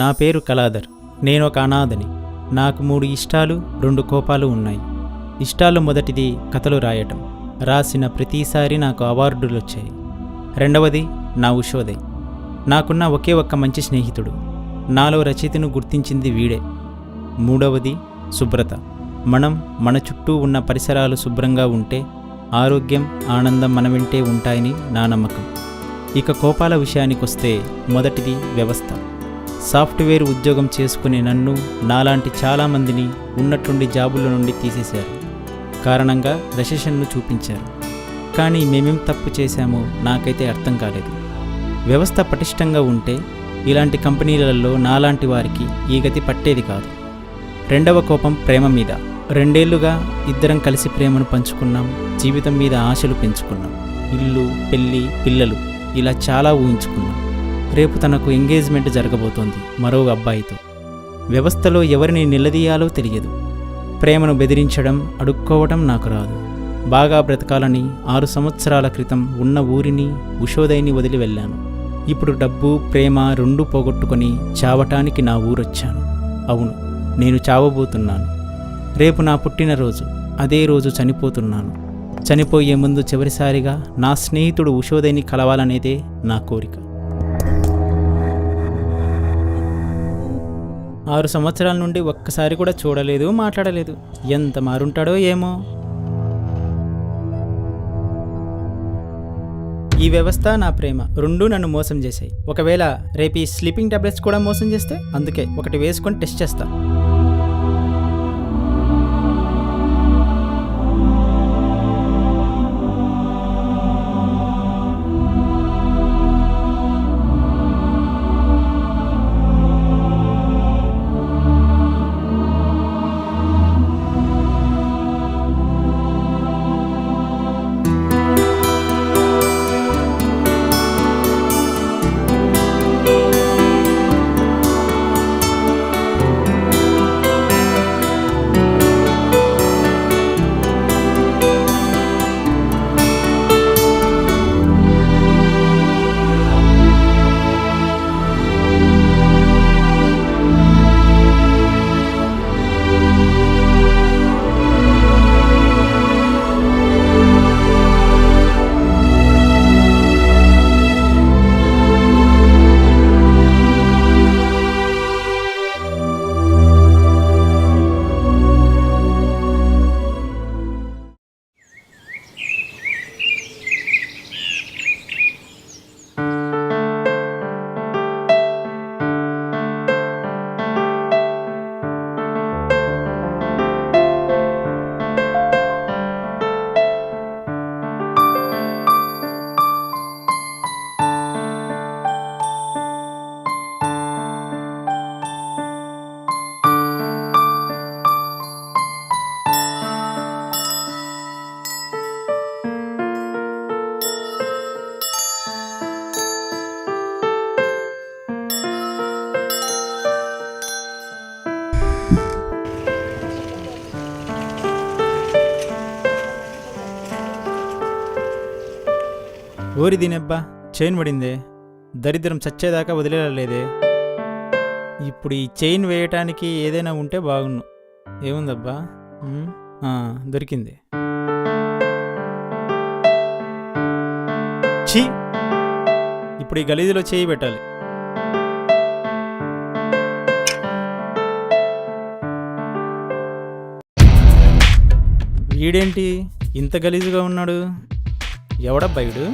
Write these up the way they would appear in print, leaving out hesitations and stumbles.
నా పేరు కళాధర్. నేనొక అనాథని. నాకు 3 ఇష్టాలు, 2 కోపాలు ఉన్నాయి. ఇష్టాలు మొదటిది కథలు రాయటం. రాసిన ప్రతిసారి నాకు అవార్డులొచ్చాయి. రెండవది నా ఉషోదయ్. నాకున్న ఒకే ఒక్క మంచి స్నేహితుడు. నాలో రచయితను గుర్తించింది వీడే. మూడవది శుభ్రత. మన చుట్టూ ఉన్న పరిసరాలు శుభ్రంగా ఉంటే ఆరోగ్యం, ఆనందం మన వెంటే ఉంటాయని నా నమ్మకం. ఇక కోపాల విషయానికొస్తే మొదటిది వ్యవస్థ. సాఫ్ట్వేర్ ఉద్యోగం చేసుకునే నన్ను, నాలాంటి చాలామందిని ఉన్నట్టుండి జాబుల నుండి తీసేశారు. కారణంగా రెసెషన్ను చూపించారు. కానీ మేమేం తప్పు చేశామో నాకైతే అర్థం కాలేదు. వ్యవస్థ పటిష్టంగా ఉంటే ఇలాంటి కంపెనీలలో నాలాంటి వారికి ఈ గతి పట్టేది కాదు. రెండవ కోపం ప్రేమ మీద. 2 ఏళ్లుగా ఇద్దరం కలిసి ప్రేమను పంచుకున్నాం. జీవితం మీద ఆశలు పెంచుకున్నాం. ఇల్లు, పెళ్ళి, పిల్లలు ఇలా చాలా ఊహించుకున్నాం. రేపు తనకు ఎంగేజ్మెంట్ జరగబోతోంది మరో అబ్బాయితో. వ్యవస్థలో ఎవరిని నిలదీయాలో తెలియదు. ప్రేమను బెదిరించడం, అడుక్కోవడం నాకు రాదు. బాగా బ్రతకాలని 6 సంవత్సరాల క్రితం ఉన్న ఊరిని, ఉషోదయ్ని వదిలి వెళ్ళాను. ఇప్పుడు డబ్బు, ప్రేమ 2 పోగొట్టుకొని చావటానికి నా ఊరొచ్చాను. అవును, నేను చావబోతున్నాను. రేపు నా పుట్టినరోజు. అదే రోజు చనిపోతున్నాను. చనిపోయే ముందు చివరిసారిగా నా స్నేహితుడు ఉషోదయ్ని కలవాలనేదే నా కోరిక. 6 సంవత్సరాల నుండి ఒక్కసారి కూడా చూడలేదు, మాట్లాడలేదు. ఎంత మారుంటాడో ఏమో. ఈ వ్యవస్థ, నా ప్రేమ 2 నన్ను మోసం చేశాయి. ఒకవేళ రేపు ఈ స్లీపింగ్ టాబ్లెట్స్ కూడా మోసం చేస్తే, అందుకే ఒకటి వేసుకొని టెస్ట్ చేస్తా. ఓరి దీనెబ్బా, చైన్ పడిందే. దరిద్రం చచ్చేదాకా వదిలేలేదే. ఇప్పుడు ఈ చైన్ వేయటానికి ఏదైనా ఉంటే బాగున్ను. ఏముందబ్బా? దొరికింది. ఛీ, ఇప్పుడు ఈ గలీజులో చేయి పెట్టాలి. వీడేంటి ఇంత గలీజుగా ఉన్నాడు? ఎవడబ్బాయిడు?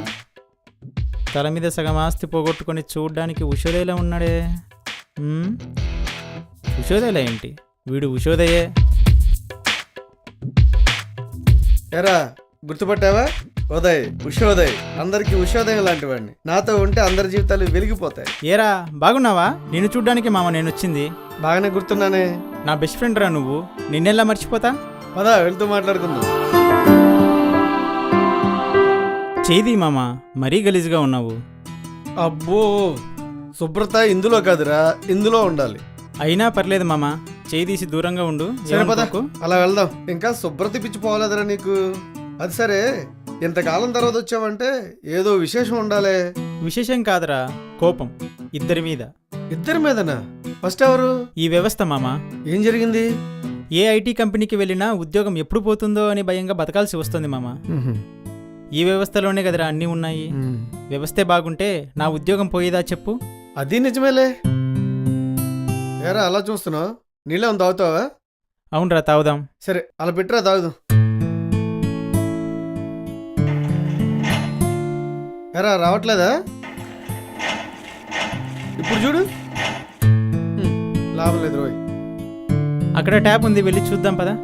తల మీద సగం ఆస్తి పోగొట్టుకొని చూడ్డానికి ఉషోదయ్లా ఉన్నాడే. ఉషోదయ్లా ఏంటి? వీడు ఉషోదయ్యే. ఎరా, గుర్తుపట్టావా? ఉషోదయ్. అందరికి ఉషోదయం లాంటి వాడిని. నాతో ఉంటే అందరి జీవితాలు వెలిగిపోతాయి. ఏరా, బాగున్నావా? నేను చూడ్డానికి మామ నేనొచ్చింది. బాగానే గుర్తున్నానే. నా బెస్ట్ ఫ్రెండ్ రా నువ్వు. నిన్నెలా మర్చిపోతా? పదా, వెళ్తూ మాట్లాడుకుందాం. చేది మామ, మరీ గలీజుగా ఉన్నావు. అబ్బో, శుభ్రత ఇందులో కాదురా, ఇందులో ఉండాలి. అయినా పర్లేదు మామ, చేయి తీసి దూరంగా ఉండు. సరే పద, అలా వెళ్దాం. ఇంకా శుభ్రత పిచ్చిపోవాలదరా నీకు. అది సరే, ఇంతకాలం తర్వాత వచ్చావంటే ఏదో విశేషం ఉండాలే. విశేషం కాదురా, కోపం. ఇద్దరి మీద. ఇద్దరి మీదనా? ఫస్ట్ ఎవరు? ఈ వ్యవస్థ మామ. ఏం జరిగింది? ఏ ఐటీ కంపెనీకి వెళ్ళినా ఉద్యోగం ఎప్పుడు పోతుందో అని భయంగా బతకాల్సి వస్తుంది మామ. ఈ వ్యవస్థలోనే కదరా అన్నీ ఉన్నాయి. వ్యవస్థే బాగుంటే నా ఉద్యోగం పోయేదా చెప్పు? అది నిజమేలే. ఏరా అలా చూస్తున్నావు? నీళ్ళేమో తాగుతావా? అవునరా, తాగుదాం. సరే అలా పెట్టరా, తాగుదాం. ఎరా రావట్లేదా? ఇప్పుడు చూడు. లాభం లేదు రోయ్. అక్కడ ట్యాప్ ఉంది, వెళ్ళి చూద్దాం పదా.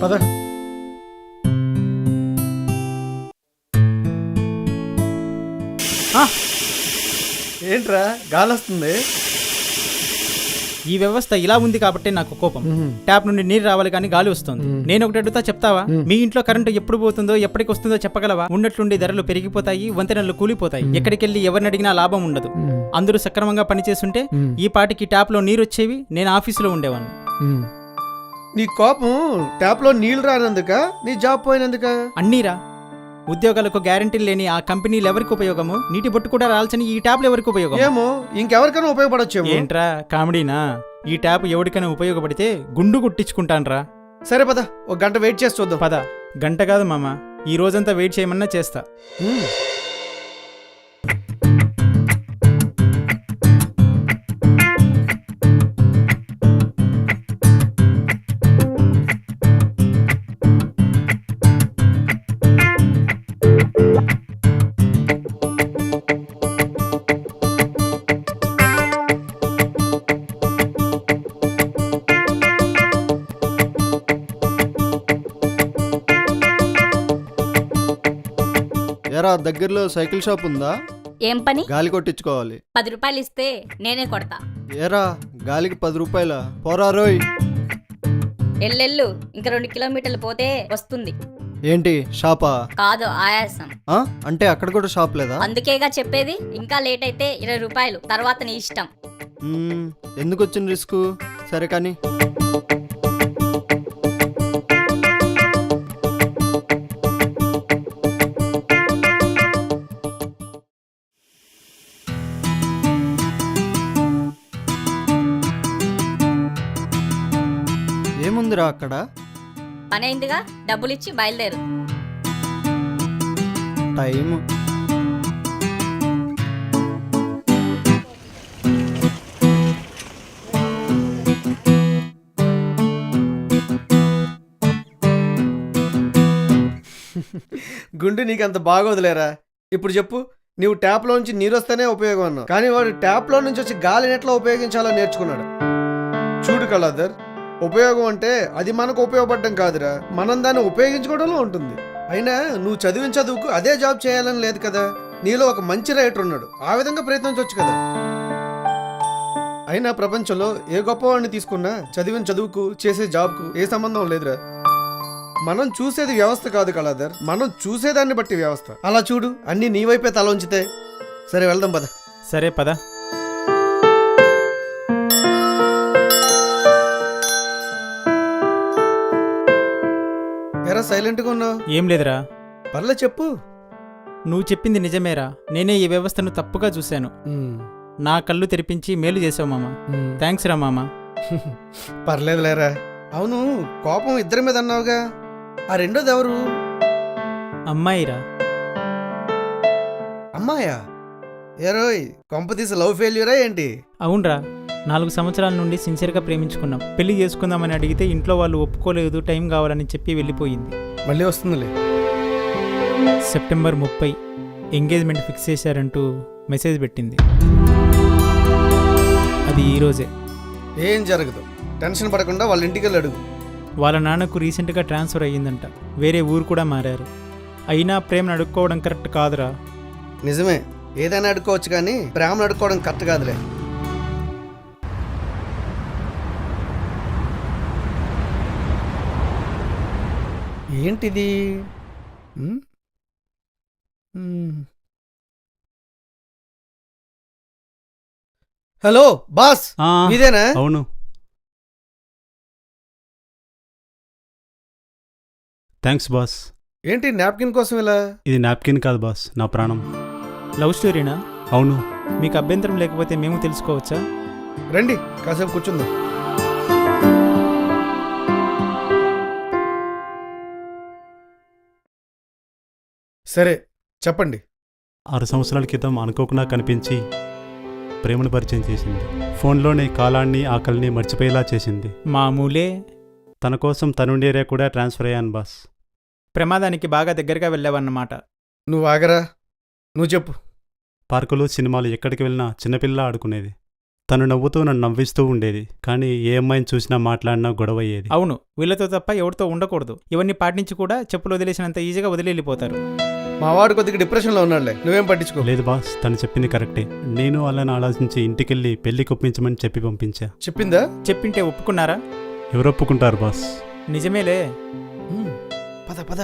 పద. ఏంట్రా గాలి వస్తుంది? ఈ వ్యవస్థ ఇలా ఉంది కాబట్టి నాకు కోపం. ట్యాప్ నుండి నీరు రావాలి కానీ గాలి వస్తుంది. నేను ఒకటి అడుగుతా, చెప్తావా? మీ ఇంట్లో కరెంటు ఎప్పుడు పోతుందో ఎప్పటికి వస్తుందో చెప్పగలవా? ఉన్నట్లుండి ధరలు పెరిగిపోతాయి, వంతెనలు కూలిపోతాయి. ఎక్కడికెళ్ళి ఎవరిని అడిగినా లాభం ఉండదు. అందరూ సక్రమంగా పనిచేస్తుంటే ఈ పాటికి ట్యాప్ లో నీరు వచ్చేవి, నేను ఆఫీసులో ఉండేవాడిని. నీ కోపం ట్యాప్ లో నీళ్లు రానందుక, నీ జాబ్ పోయినందుక? అన్నీరా. ఉద్యోగాలకు గ్యారంటీలు లేని ఆ కంపెనీలు ఎవరికి ఉపయోగము? నీటి బొట్టు కూడా రాల్చని ఈ ట్యాప్లు ఎవరికి ఉపయోగం? ఏమో ఇంకెవరికైనా ఉపయోగపడొచ్చు. ఏంట్రా కామెడీనా? ఈ ట్యాప్ ఎవరికైనా ఉపయోగపడితే గుండు కుట్టించుకుంటాన్రా. సరే పద, ఒక గంట వెయిట్ చేసి చూద్దాం. పద. గంట కాదు మామ, ఈ రోజంతా వెయిట్ చేయమన్నా చేస్తా. ఎరా దగ్గరలో సైకిల్ షాప్ ఉందా? ఏం పని? గాలి కొట్టించుకోవాలి. 10 రూపాయలు ఇస్తే నేనే కొడతా. ఏరా గాలికి 10 రూపాయల? పోరా రోయ్. ఎల్లెళ్ళు, ఇంకా 2 కిలోమీటర్లు పోతే వస్తుంది. ఏంటి షాపా? కాదు, ఆయాసం. అంటే అక్కడ కూడా షాప్ లేదా? అందుకేగా చెప్పేది. ఇంకా లేట్ అయితే 20 రూపాయలు, తర్వాత నీ ఇష్టం. ఎందుకు వచ్చిన రిస్క్? సరే కానీ. ఏముందిరా అక్కడ? పని అయిందిగా, డబ్బులు ఇచ్చి బయలుదేరు. టైం గుండు నీకంత బాగోదులేరా. ఇప్పుడు చెప్పు, నీవు ట్యాప్లోంచి నీరు వస్తేనే ఉపయోగం అన్నావు, కానీ వాడు ట్యాప్లో నుంచి వచ్చి గాలిని ఎట్లా ఉపయోగించాలో నేర్చుకున్నాడు. చూడు కళాధర్, ఉపయోగం అంటే అది మనకు ఉపయోగపడడం కాదురా, మనం దాన్ని ఉపయోగించుకోవడంలో ఉంటుంది. అయినా నువ్వు చదివిన చదువుకు అదే జాబ్ చేయాలని లేదు కదా. నీలో ఒక మంచి రైటర్ ఉన్నాడు, ఆ విధంగా ప్రయత్నించవచ్చు కదా. అయినా ప్రపంచంలో ఏ గొప్పవాడిని తీసుకున్నా చదివిన చదువుకు చేసే జాబ్కు ఏ సంబంధం లేదురా. మనం చూసేది వ్యవస్థ కాదు కళాధర్, మనం చూసేదాన్ని బట్టి వ్యవస్థ. అలా చూడు, అన్నీ నీ వైపే తల ఉంచితే. సరే వెళ్దాం పద. సరే పద. ఎరా సైలెంట్గా ఉన్నావు? ఏం లేదురా. పర్లే చెప్పు. నువ్వు చెప్పింది నిజమేరా. నేనే ఈ వ్యవస్థను తప్పుగా చూశాను. నా కళ్ళు తెరిపించి మేలు చేసావు మామ. థ్యాంక్స్ రా మామ. పర్లేదు లేరా. అవును, కోపం ఇద్దరి మీద అన్నావుగా, ఆ రెండోది ఎవరు? అమ్మాయిరా. అమ్మాయా? ఏరోయ్, కొంపతీసి లవ్ ఫెయిల్యూరా ఏంటి? అవునరా, 4 సంవత్సరాల నుండి సిన్సియర్గా ప్రేమించుకున్నాం. పెళ్లి చేసుకుందామని అడిగితే ఇంట్లో వాళ్ళు ఒప్పుకోలేదు, టైం కావాలని చెప్పి వెళ్ళిపోయింది. మళ్ళీ వస్తుందిలే. సెప్టెంబర్ 30 ఎంగేజ్మెంట్ ఫిక్స్ చేశారంటూ మెసేజ్ పెట్టింది. అది ఈరోజే. ఏం జరగదు, టెన్షన్ పడకుండా వాళ్ళ ఇంటికి వెళ్ళి అడుగు. వాళ్ళ నాన్నకు రీసెంట్గా ట్రాన్స్ఫర్ అయ్యిందంట, వేరే ఊరు కూడా మారారు. అయినా ప్రేమను అడుక్కోవడం కరెక్ట్ కాదురా. నిజమే, ఏదైనా అడుక్కోవచ్చు కానీ ప్రేమను అడుక్కోవడం కరెక్ట్ కాదులే. ఏంటిది? హలో బాస్, ఇదేనా? అవును. Thanks boss. ఏంటి నాప్కిన్ కోసం ఇలా? ఇది నాప్కిన్ కాదు బాస్, నా ప్రాణం. లవ్ స్టోరీనా? అవును. మీకు అభ్యంతరం లేకపోతే మేము తెలుసుకోవచ్చా? రండి కాసేపు కూర్చుందాం. సరే చెప్పండి. 6 సంవత్సరాల క్రితం అనుకోకుండా కనిపించి ప్రేమను పరిచయం చేసింది. ఫోన్లోనే కాలాన్ని ఆకలిని మర్చిపోయేలా చేసింది. మామూలే. తన కోసం తనుండి ఏరియా కూడా ట్రాన్స్ఫర్ అయ్యాను బాస్. ప్రమాదానికి బాగా దగ్గరగా వెళ్ళావన్నమాట. నువ్వు ఆగరా, నువ్వు చెప్పు. పార్కులు సినిమాలు ఎక్కడికి వెళ్ళినా చిన్నపిల్ల ఆడుకునేది. తను నవ్వుతూ నన్ను నవ్విస్తూ ఉండేది. కానీ ఏ అమ్మాయిని చూసినా మాట్లాడినా గొడవ అయ్యేది. అవును, వీళ్ళతో తప్ప ఎవరితో ఉండకూడదు. ఇవన్నీ పాటించి కూడా చెప్పులు వదిలేసినంత ఈజీగా వదిలి వెళ్ళిపోతారు. మా వాడు కొద్దిగా డిప్రెషన్లో ఉన్నాడులే, నువ్వేం పట్టించుకో. లేదు బాస్, తను చెప్పింది కరెక్టే. నేను అలానే ఆలోచించి ఇంటికెళ్ళి పెళ్లికి ఒప్పించమని చెప్పి పంపించా. చెప్పిందా? చెప్పింటే ఒప్పుకున్నారా? ఎవరు ఒప్పుకుంటారు బాస్? నిజమేలే. పద పద.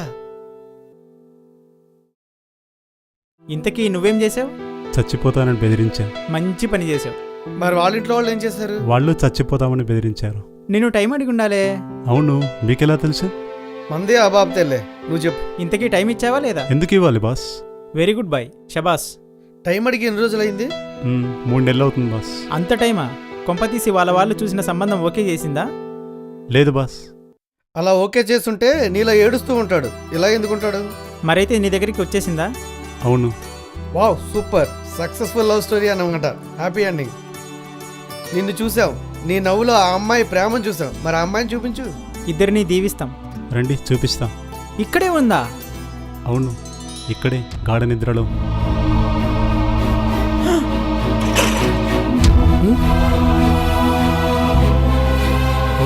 ఇంతకీ నువ్వేం చేసావు? చచ్చిపోతానని బెదిరించా. మంచి పని చేసావు. మరి వాళ్ళ ఇంట్లో వాళ్ళు ఏం చేశారు? వాళ్ళు చచ్చిపోతామని బెదిరించారు. నేను టైం అడిగి ఉండాలే. అవును, మీకెలా తెలుసు? మందే ఆ బాబు తెల్లే, నువ్వు చెప్పు. ఇంతకీ టైం ఇచ్చావా లేదా? ఎందుకు ఇవ్వాలి బాస్? వెరీ గుడ్ బాయ్, షబాస్. టైం అడిగి ఎన్ని రోజులైంది? 3 నెలలు అవుతుంది బాస్. అంత టైమా? కొంపతీసి వాళ్ళ వాళ్ళు చూసిన సంబంధం ఓకే చేసిందా? లేదు బాస్. అలా ఓకే చేస్తుంటే నీలా ఏడుస్తూ ఉంటాడు, ఇలా ఎందుకుంటాడు? మరైతే నీ దగ్గరికి వచ్చేసిందా? అవును. Wow, super successful love story అన్నమాట. Happy ending. నిన్ను చూసాం, నీ నవ్వులో ఆ అమ్మాయి ప్రేమను చూసాం. మరి ఆ అమ్మాయిని చూపించు. ఇద్దరిని దీవిస్తాం. రండి చూపిస్తా. ఇక్కడే ఉందా? అవును, ఇక్కడే గాఢ నిద్రలో.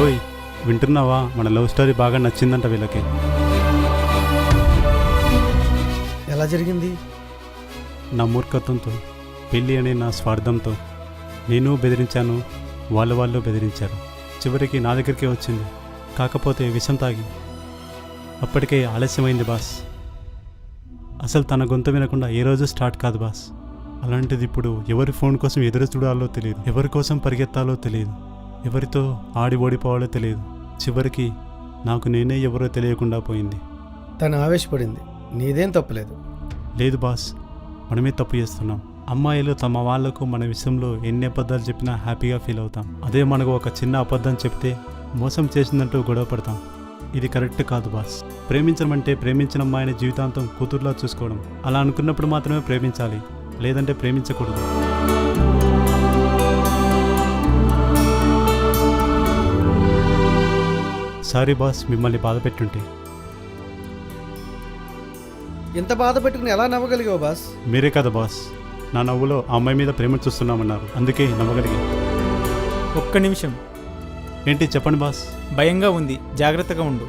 ఓయ్, వింటున్నావా? మన లవ్ స్టోరీ బాగా నచ్చిందంట వీళ్ళకి. ఎలా జరిగింది? నా మూర్ఖత్వంతో, పెళ్ళి అనే నా స్వార్థంతో నేను బెదిరించాను, వాళ్ళు బెదిరించారు. చివరికి నా దగ్గరికే వచ్చింది, కాకపోతే విషం తాగి. అప్పటికే ఆలస్యమైంది బాస్. అసలు తన గొంతు వినకుండా ఏ రోజు స్టార్ట్ కాదు బాస్. అలాంటిది ఇప్పుడు ఎవరి ఫోన్ కోసం ఎదురు చూడాలో తెలియదు, ఎవరి కోసం పరిగెత్తాలో తెలియదు, ఎవరితో ఆడి ఓడిపోవాలో తెలియదు. చివరికి నాకు నేనే ఎవరో తెలియకుండా పోయింది. తను ఆవేశపడింది, నీదేం తప్పులేదు. లేదు బాస్, మనమే తప్పు చేస్తున్నాం. అమ్మాయిలు తమ వాళ్లకు మన విషయంలో ఎన్ని అబద్ధాలు చెప్పినా హ్యాపీగా ఫీల్ అవుతాం. అదే మనకు ఒక చిన్న అబద్ధం చెప్తే మోసం చేసిందంటూ గొడవ పడతాం. ఇది కరెక్ట్ కాదు బాస్. ప్రేమించడం అంటే ప్రేమించిన అమ్మాయిని జీవితాంతం కూతుర్లా చూసుకోవడం. అలా అనుకున్నప్పుడు మాత్రమే ప్రేమించాలి, లేదంటే ప్రేమించకూడదు. సారీ బాస్, మిమ్మల్ని బాధ పెట్టుంటే. ఇంత బాధ పెట్టుకుని ఎలా నవ్వగలిగావు బాస్? మీరే కదా బాస్ నా నవ్వులో ఆ అమ్మాయి మీద ప్రేమ చూస్తున్నామన్నారు, అందుకే నమ్మగలిగా. ఒక్క నిమిషం. ఏంటి చెప్పండి బాస్. భయంగా ఉంది, జాగ్రత్తగా ఉండు.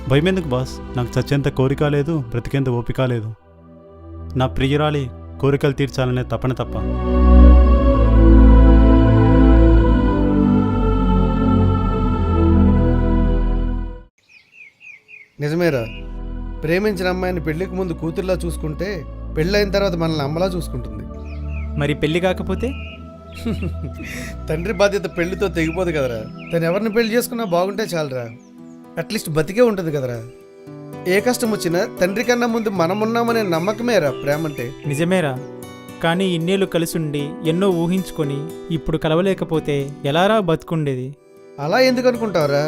భయం ఎందుకు బాస్? నాకు చచ్చేంత కోరిక లేదు, బ్రతికేంత ఓపిక లేదు. నా ప్రియురాలి కోరికలు తీర్చాలనే తపన తప్ప. నిజమేరా, ప్రేమించిన అమ్మాయిని పెళ్లికి ముందు కూతుర్లా చూసుకుంటే పెళ్ళైన తర్వాత మనల్ని అమ్మలా చూసుకుంటుంది. మరి పెళ్లి కాకపోతే? తండ్రి బాధ్యత పెళ్లితో తెగిపోదు కదరా. తను ఎవరిని పెళ్లి చేసుకున్నా బాగుంటే చాలరా, అట్లీస్ట్ బతికే ఉంటుంది కదరా. ఏ కష్టం వచ్చినా తండ్రి కన్నా ముందు మనమున్నామనే నమ్మకమేరా ప్రేమంటే. నిజమేరా, కానీ ఇన్నేళ్ళు కలిసుండి ఎన్నో ఊహించుకొని ఇప్పుడు కలవలేకపోతే ఎలారా బతుకుండేది? అలా ఎందుకు అనుకుంటావురా?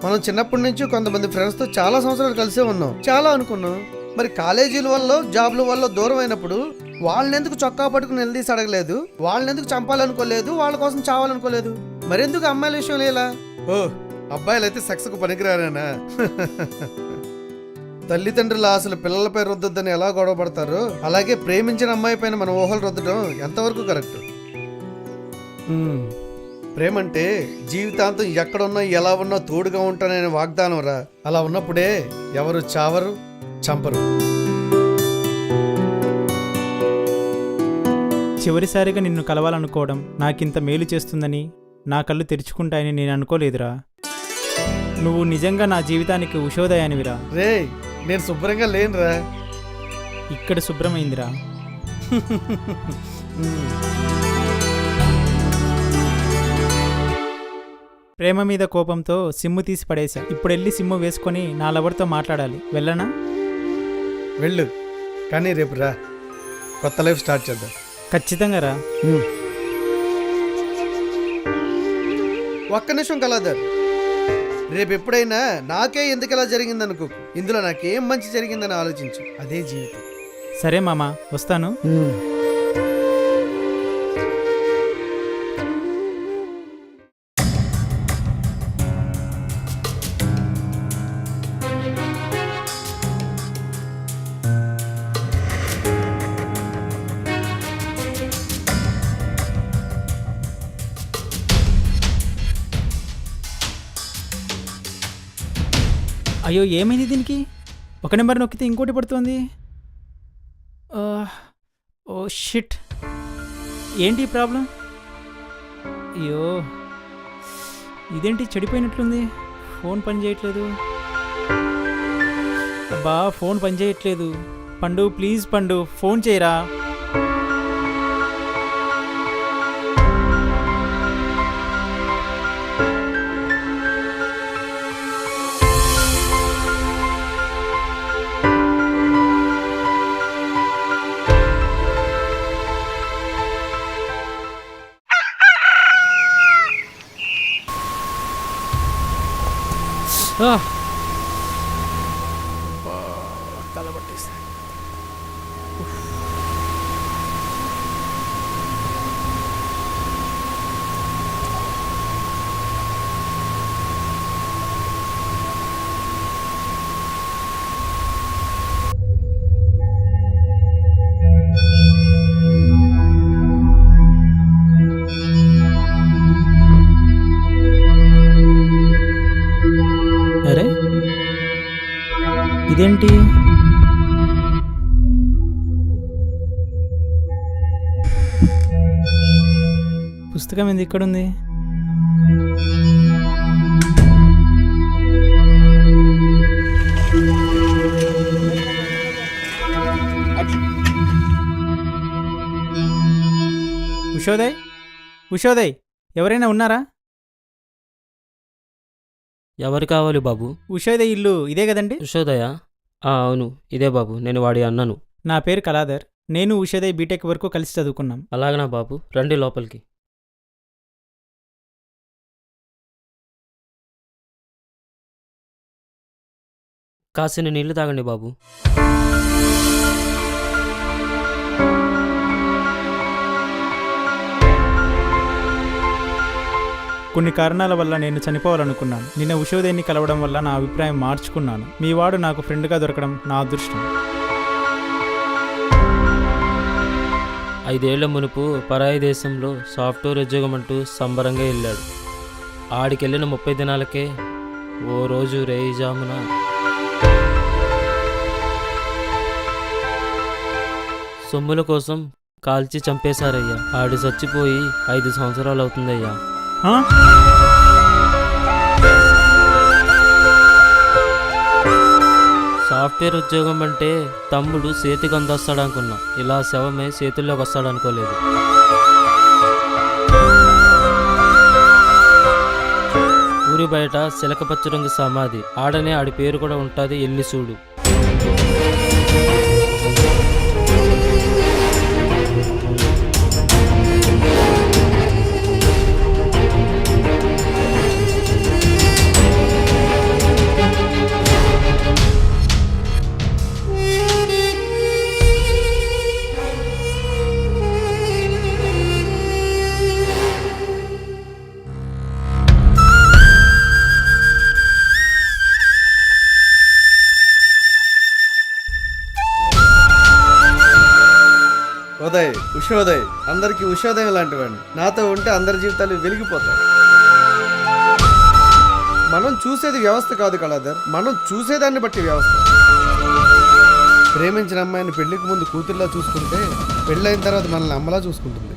మనం చిన్నప్పటి నుంచి కొంతమంది ఫ్రెండ్స్తో చాలా సంవత్సరాలు కలిసే ఉన్నాం, చాలా అనుకున్నాం. మరి కాలేజీల వల్ల జాబ్ల వల్ల దూరం అయినప్పుడు వాళ్ళని ఎందుకు చొక్కా పట్టుకుని నిలదీసి అడగలేదు? వాళ్ళని ఎందుకు చంపాలనుకోలేదు? వాళ్ళ కోసం చావాలనుకోలేదు? మరెందుకు అమ్మాయిల విషయం లేలా? ఓ, అబ్బాయిలు అయితే సెక్స్కు పనికిరారేనా? తల్లిదండ్రుల ఆశలు పిల్లలపై రుద్దొద్దని ఎలా గొడవ పడతారో అలాగే ప్రేమించిన అమ్మాయి పైన మన ఊహలు రుద్దడం ఎంతవరకు కరెక్ట్? ప్రేమంటే జీవితాంతం ఎక్కడున్నా ఎలా ఉన్నా తోడుగా ఉంటాననే వాగ్దానం రా. అలా ఉన్నప్పుడే ఎవరు చావరు, చంపరు. చివరిసారిగా నిన్ను కలవాలనుకోవడం నాకింత మేలు చేస్తుందని, నా కళ్ళు తెరుచుకుంటాయని నేను అనుకోలేదురా. నువ్వు నిజంగా నా జీవితానికి ఉషోదయానివిరా. రే, నేను శుభ్రంగా లేనురా. ఇక్కడ శుభ్రమైందిరా. ప్రేమ మీద కోపంతో సిమ్ము తీసి పడేశా. ఇప్పుడు వెళ్ళి సిమ్ము వేసుకొని నా లవర్తో మాట్లాడాలి. వెళ్ళనా? వెళ్ళు, కానీ రేపు రా, కొత్త లైఫ్ స్టార్ట్ చేద్దాం. ఖచ్చితంగా రా. ఒక్క నిమిషం కలాదర్. రేపు ఎప్పుడైనా నాకే ఎందుకు ఇలా జరిగిందనుకో, ఇందులో నాకేం మంచి జరిగిందని ఆలోచించు. అదే జీవితం. సరే మామ, వస్తాను. అయ్యో, ఏమైంది దీనికి? ఒక నెంబర్ నొక్కితే ఇంకోటి పడుతోంది. ఓ షిట్, ఏంటి ప్రాబ్లం? అయ్యో, ఇదేంటి చెడిపోయినట్లుంది. ఫోన్ పని చేయట్లేదు. అబ్బా, ఫోన్ పని చేయట్లేదు. పండు, ప్లీజ్ పండు, ఫోన్ చేయరా. తలబట్టేస్తా. అరే, ఇదేంటి? పుస్తకం ఏంది ఇక్కడుంది? ఉషోదయ్, ఉషోదయ్, ఎవరైనా ఉన్నారా? ఎవరు కావాలి బాబు? ఉషోదయ్ ఇల్లు ఇదే కదండి? ఉషోదయ? అవును, ఇదే బాబు. నేను వాడి అన్నను. నా పేరు కలాదర్. నేను ఉషోదయ్ బీటెక్ వరకు కలిసి చదువుకున్నాం. అలాగనా బాబు, రండి లోపలికి. కాసిన నీళ్లు తాగండి బాబు. కొన్ని కారణాల వల్ల నేను చనిపోవాలనుకున్నాను. నిన్న ఉషోదయ్ని కలవడం వల్ల నా అభిప్రాయం మార్చుకున్నాను. మీ వాడు నాకు ఫ్రెండ్గా దొరకడం నా అదృష్టం. 5 ఏళ్ల మునుపు పరాయి దేశంలో సాఫ్ట్వేర్ ఉద్యోగం అంటూ సంబరంగా వెళ్ళాడు. ఆడికెళ్ళిన 30 దినాలకే ఓ రోజు రేయిజామున సొమ్ముల కోసం కాల్చి చంపేశారయ్యా. ఆడి చచ్చిపోయి 5 సంవత్సరాలు అవుతుందయ్యా. ఆ? సాఫ్ట్వేర్ ఉద్యోగం అంటే తమ్ముడు చేతికి అందొస్తాడనుకున్నా, ఇలా శవమే చేతుల్లోకి వస్తాడనుకోలేదు. ఊరి బయట చిలకపచ్చ రంగు సమాధి, ఆడనే ఆడి పేరు కూడా ఉంటుంది, ఎల్లి చూడు. ఉదయ్, ఉషోదయ్, అందరికీ ఉషోదయం లాంటివాడిని. నాతో ఉంటే అందరి జీవితాలు వెలిగిపోతాయి. మనం చూసేది వ్యవస్థ కాదు కళాధర్, మనం చూసేదాన్ని బట్టి వ్యవస్థ. ప్రేమించిన అమ్మాయిని పెళ్లికి ముందు కూతుర్లా చూసుకుంటే పెళ్ళైన తర్వాత మనల్ని అమ్మలా చూసుకుంటుంది.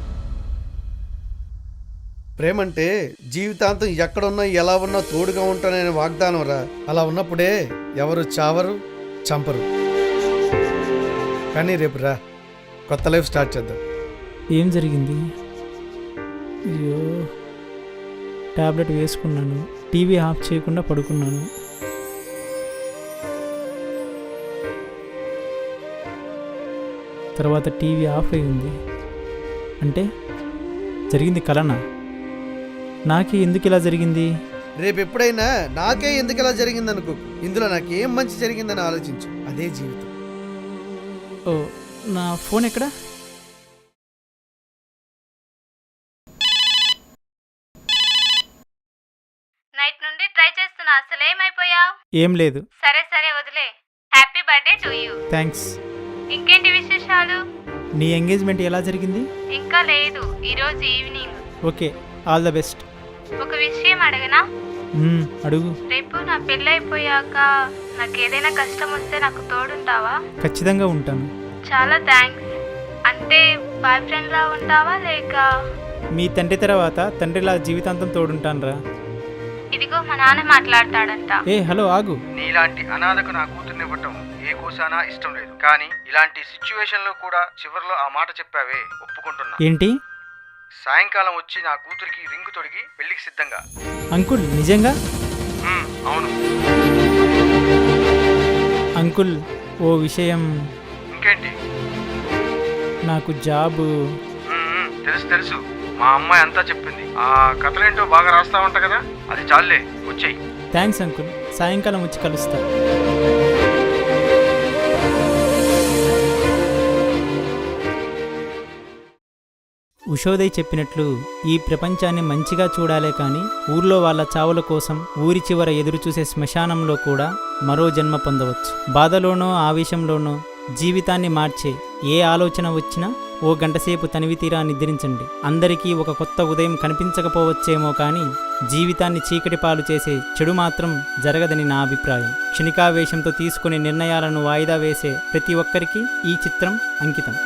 ప్రేమంటే జీవితాంతం ఎక్కడున్నా ఎలా ఉన్నా తోడుగా ఉంటాననే వాగ్దానం రా. అలా ఉన్నప్పుడే ఎవరు చావరు, చంపరు. కానీ రేపు రా, కొత్త లైఫ్ స్టార్ట్ చేద్దాం. ఏం జరిగింది? అయ్యో, టాబ్లెట్ వేసుకున్నాను, టీవీ ఆఫ్ చేయకుండా పడుకున్నాను. తర్వాత టీవీ ఆఫ్ అయి ఉంది. అంటే జరిగింది కలనా? నాకే ఎందుకు ఇలా జరిగింది? రేపు ఎప్పుడైనా నాకే ఎందుకు ఇలా జరిగిందనుకో, ఇందులో నాకేం మంచి జరిగిందని ఆలోచించు. అదే జీవితం. ఓ, నా ఫోన్ ఎక్కడా? నైట్ నుండి ట్రై చేస్తున్నా, అసలేమైపోయావు? ఏం లేదు. సరే సరే వదిలే. Happy birthday to you. Thanks. ఇంకేంటి విశేషాలు? నీ ఎంగేజ్మెంట్ ఎలా జరిగింది? ఇంకా లేదు, ఈరోజు evening. Okay, all the best. ఒక విషయం అడగనా? అడుగు. రేపు నా పెళ్ళైపోయాక నాకు ఏదైనా కష్టం వస్తే నాకు తోడుంటావా? ఖచ్చితంగా ఉంటాను. చాలా థ్యాంక్స్. అంటే బాయ్ ఫ్రెండ్ లా ఉంటావా లేక? మీ తండ్రి తర్వాత తండ్రిలా జీవితాంతం తోడుంటానురా. ఇదిగో మా నాన్న మాట్లాడతాడంట. ఏ హలో, ఆగు. నీలాంటి అనాథకు నా కూతుర్నివ్వటం ఏ కోసానా ఇష్టం లేదు, కానీ ఇలాంటి సిచ్యువేషన్ లో కూడా చివర్లో ఆ మాట చెప్పావే, ఒప్పుకుంటున్నా. ఏంటి? సాయంకాలం వచ్చి నా కూతురికి రింగు తొడిగి పెళ్లికి సిద్ధంగా. అంకుల్, నిజంగా? అవును. అంకుల్, ఓ విషయం. ఇంకేంటి? నాకు జాబు. తెలుసు తెలుసు, మా అమ్మాయి అంతా చెప్పింది. ఆ కథలేంటో బాగా రాస్తా ఉంటా కదా, అది చాలులే, వచ్చేయి. థ్యాంక్స్ అంకుల్, సాయంకాలం వచ్చి కలుస్తా. ఉషోదయ్ చెప్పినట్లు ఈ ప్రపంచాన్ని మంచిగా చూడాలే కానీ ఊర్లో వాళ్ళ చావుల కోసం ఊరి చివర ఎదురుచూసే శ్మశానంలో కూడా మరో జన్మ పొందవచ్చు. బాధలోనో ఆవేశంలోనో జీవితాన్ని మార్చే ఏ ఆలోచన వచ్చినా ఓ గంటసేపు తనివి తీరా నిద్రించండి. అందరికీ ఒక కొత్త ఉదయం కనిపించకపోవచ్చేమో కానీ జీవితాన్ని చీకటి పాలు చేసే చెడు మాత్రం జరగదని నా అభిప్రాయం. క్షణికావేశంతో తీసుకునే నిర్ణయాలను వాయిదా వేసే ప్రతి ఒక్కరికి ఈ చిత్రం అంకితం.